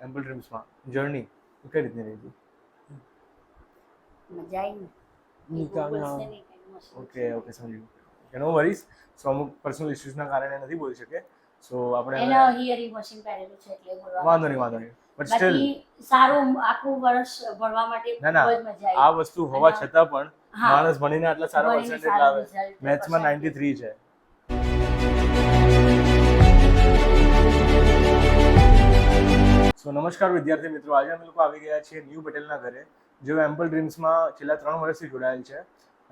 Ample ડ્રીમ્સમાં journey કઈ રીતની રહી હતી? મજા આવી ને ઓકે સમજી નો વરીઝ. સો અમુક પર્સનલ ઇશ્યુઝના કારણે નથી બોલી શકે. સો આપણે એના હિયરિંગ મશીન પહેરેલું છે એટલે બોલવા વાંધો નહીં બટ સ્ટીલ બાકી સારું આખું વર્ષ ભણવા માટે ના ખૂબ જ મજા આ આવી. વસ્તુ હોવા છતાં પણ હા, માણસ ભણીને આટલા સારા ભણીને પર્સન્ટેજ સારા લાવે. result, મેથ્સમાં percentage. 93 છે. સો નમસ્કાર વિદ્યાર્થી મિત્રો, આજે અમે લોકો આવી ગયા છીએ ન્યૂ પટેલના ઘરે. જેઓ એમ્પલ ડ્રીમ્સમાં છેલ્લા 3 વર્ષથી જોડાયેલ છે.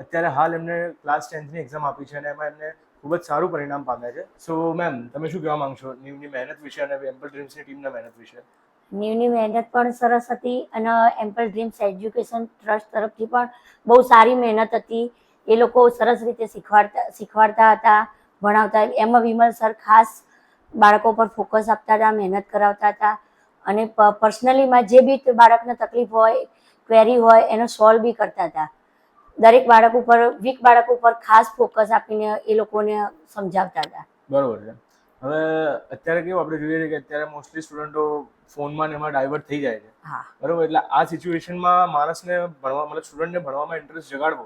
અત્યારે હાલ એમને ક્લાસ 10થની એક્ઝામ આપી છે અને એમાં એમને ખૂબ જ સારું પરિણામ પામ્યા છે. સો મેમ, તમે શું કહેવા માંગશો ન્યૂની મહેનત વિશે અને એમ્પલ ડ્રીમ્સની ટીમના મહેનત વિશે? ન્યૂની મહેનત પણ સરસ હતી અને એમ્પલ ડ્રીમ્સ એજ્યુકેશન ટ્રસ્ટ તરફથી પણ બહુ સારી મહેનત હતી. એ લોકો સરસ રીતે શીખવાડતા હતા, ભણાવતા. એમાં વિમલ સર ખાસ બાળકો પર ફોકસ આપતા હતા, મહેનત કરાવતા હતા અને પર્સનલીમાં જે બી બાળકને તકલીફ હોય, ક્વેરી હોય એનો સોલ્વ બી કરતા હતા. દરેક બાળક ઉપર, વીક બાળક ઉપર ખાસ ફોકસ આપીને એ લોકોને સમજાવતા હતા. બરોબર છે. હવે અત્યારે કેવું આપણે જોઈએ છે કે અત્યારે મોસ્ટલી સ્ટુડન્ટો ફોનમાં ને એમાં ડાયવર્ટ થઈ જાય છે. હા, બરોબર. એટલે આ સિચ્યુએશનમાં માણસને ભણવા, મતલબ સ્ટુડન્ટને ભણવામાં ઇન્ટરેસ્ટ જગાડવો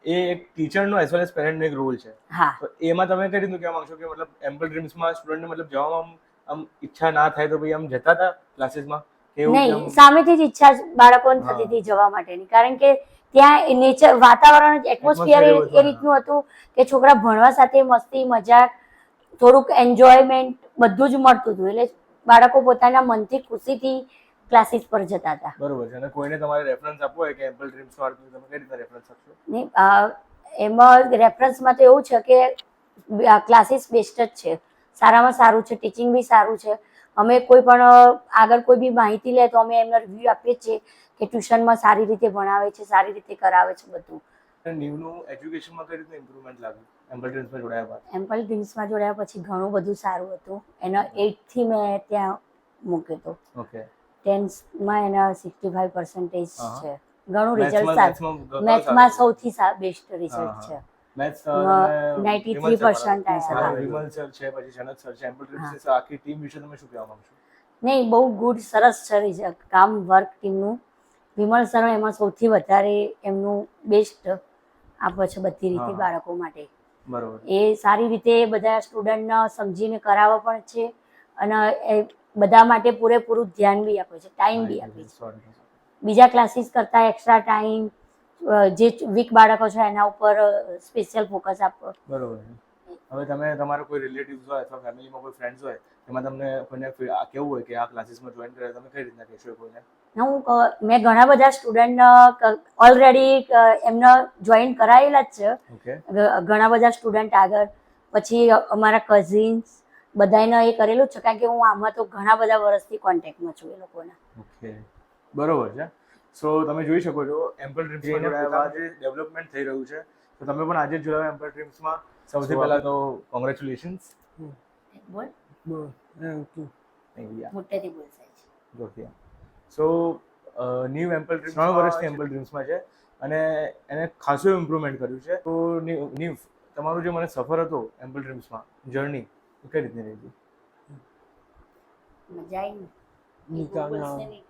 એ એક ટીચરનો એઝ વેલ એઝ પેરેન્ટનો એક રોલ છે. હા. તો એમાં તમે કઈ રીતનું કહેવા માંગશો કે મતલબ એમ્પલ ડ્રીમ્સમાં સ્ટુડન્ટને મતલબ જવામાં આમ ઈચ્છા ના થાય તો ભાઈ આમ જતા હતા ક્લાસીસમાં? નહીં, સામેથી જ ઈચ્છા બાળકોને થતી હતી જવા માટેની, કારણ કે ત્યાં નેચર, વાતાવરણ, એટમોસ્ફિયર એ રીતનું હતું કે છોકરા ભણવા સાથે મસ્તી, મજાક, થોડુંક એન્જોયમેન્ટ બધું જ મળતું હતું. એટલે બાળકો પોતાના મનથી, ખુશીથી ક્લાસીસ પર જતા હતા. બરોબર છે. અને કોઈને તમારે રેફરન્સ આપવો હોય કે એમ્પલ ડ્રીમ્સ નો તમે કઈ રીતના રેફરન્સ આપશો? નહીં, એમાં રેફરન્સમાં તો એવું છે કે ક્લાસીસ બેસ્ટ જ છે, સારામાં સારું છે, ટીચિંગ બી સારું છે. અમે કોઈ પણ આગળ કોઈ બી માહિતી લે તો અમે એમનો રિવ્યૂ આપીએ છીએ કે ટ્યુશનમાં સારી રીતે ભણાવે છે, સારી રીતે કરાવે છે બધું. ન્યૂનું એજ્યુકેશનમાં કઈ રીતનું ઇમ્પ્રુવમેન્ટ લાગ્યું એમ્પલ ડ્રીમ્સમાં જોડાયા બાદ? એમ્પલ ડ્રીમ્સમાં જોડાયા પછી ઘણું બધું સારું હતું. એનો 8થી મેં ત્યાં મૂક્યો હતો. ઓકે. 10માં એના 65% છે. ઘણું રિઝલ્ટ મેથ્સમાં સારું. મેથ્સમાં સૌથી બેસ્ટ રિઝલ્ટ છે. મેથ્સ 93% આવ્યા. વિમલ સર છે, પછી જનક સર છે, એમ્પલ ડ્રીમ્સ આખી ટીમ વિશે તમે શું કહેવા માંગશો? નહીં, બહુ ગુડ, સરસ છે રિઝલ્ટ, કામ, વર્ક ટીમનું. વિમલ સર એમાં સૌથી વધારે એમનું બેસ્ટ આપે છે બધી રીતે બાળકો માટે. બરોબર. એ સારી રીતે બધા સ્ટુડન્ટને સમજીને કરાવે પણ છે અને એ બધા માટે પૂરેપૂરું ધ્યાન બી આપે છે, ટાઈમ બી આપે છે. બીજા ક્લાસીસ કરતાં એક્સ્ટ્રા ટાઈમ, જે વીક બાળકો છે એના ઉપર સ્પેશિયલ ફોકસ આપો. બરોબર. હવે તમે તમારા કોઈ રિલેટિવ્સ હોય અથવા ફેમિલીમાં કોઈ ફ્રેન્ડ્સ હોય, એમાં તમને કોઈને કેવું હોય કે આ ક્લાસીસમાં જોઈન કરે, તમે કઈ રીતના કહેશો કોઈને? મેં ઘણા બધા સ્ટુડન્ટ ઓલરેડી એમને જોઈન કરાયેલા જ છે. ઘણા બધા સ્ટુડન્ટ આગળ, પછી અમારા કઝિન્સ બધાને એ કરેલું જ છે, કારણ કે હું આમાં તો ઘણા બધા વર્ષથી કોન્ટેક્ટમાં છું એ લોકોના. ઓકે, બરોબર છે. સો તમે જોઈ શકો છો એમ્પલ ડ્રીમ્સમાં જોડાયા બાદ જે ડેવલપમેન્ટ થઈ રહ્યું છે, તો તમે પણ આજે જ જોડાયા એમ્પલ ડ્રીમ્સમાં. સૌથી પહેલા તો કોંગ્રેચ્યુલેશન્સ. બોલ, મોટેથી બોલ સાહેબ. સો ન્યૂ એમ્પલ ડ્રીમ્સ 3 વર્ષથી એમ્પલ ડ્રીમ્સમાં છે અને એને ખાસું ઇમ્પ્રુવમેન્ટ કર્યું છે. તો ન્યૂ, તમારું જે મને સફર હતો એમ્પલ ડ્રીમ્સમાં જર્ની કઈ રીતની રહી હતી? મજા આવી ને.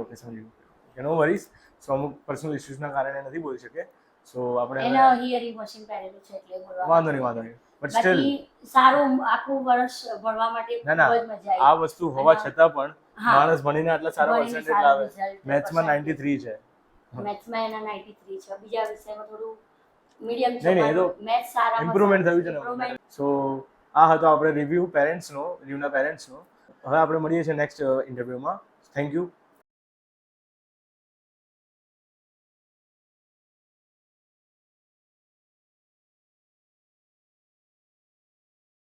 ઓકે સમજી નો વરીઝ. સો અમુક પર્સનલ ઇશ્યુઝના કારણે નથી બોલી શકે. સો આપણે એના હિયરિંગ મશીન પહેરેલું છે એટલે બોલવા વાંધો નહીં બટ સ્ટીલ સારું આખું વર્ષ ભણવા માટે ખૂબ જ મજા આવી. આ વસ્તુ હોવા છતાં પણ માણસ ભણીને આટલા સારા પર્સન્ટેજ લાવે. મેથ્સમાં 93 છે. મેથ્સમાં એના 93 છે. બીજા વિષયમાં થોડું મીડિયમ છે. નહીં, એ તો મેથ્સ સારામાં ઇમ્પ્રુવમેન્ટ થયું છે ને. સો આ હતો આપણે રિવ્યુ પેરેન્ટ્સનો, ન્યૂના પેરેન્ટ્સનો. હવે આપણે મળીએ છીએ નેક્સ્ટ ઇન્ટરવ્યુમાં. Thank you.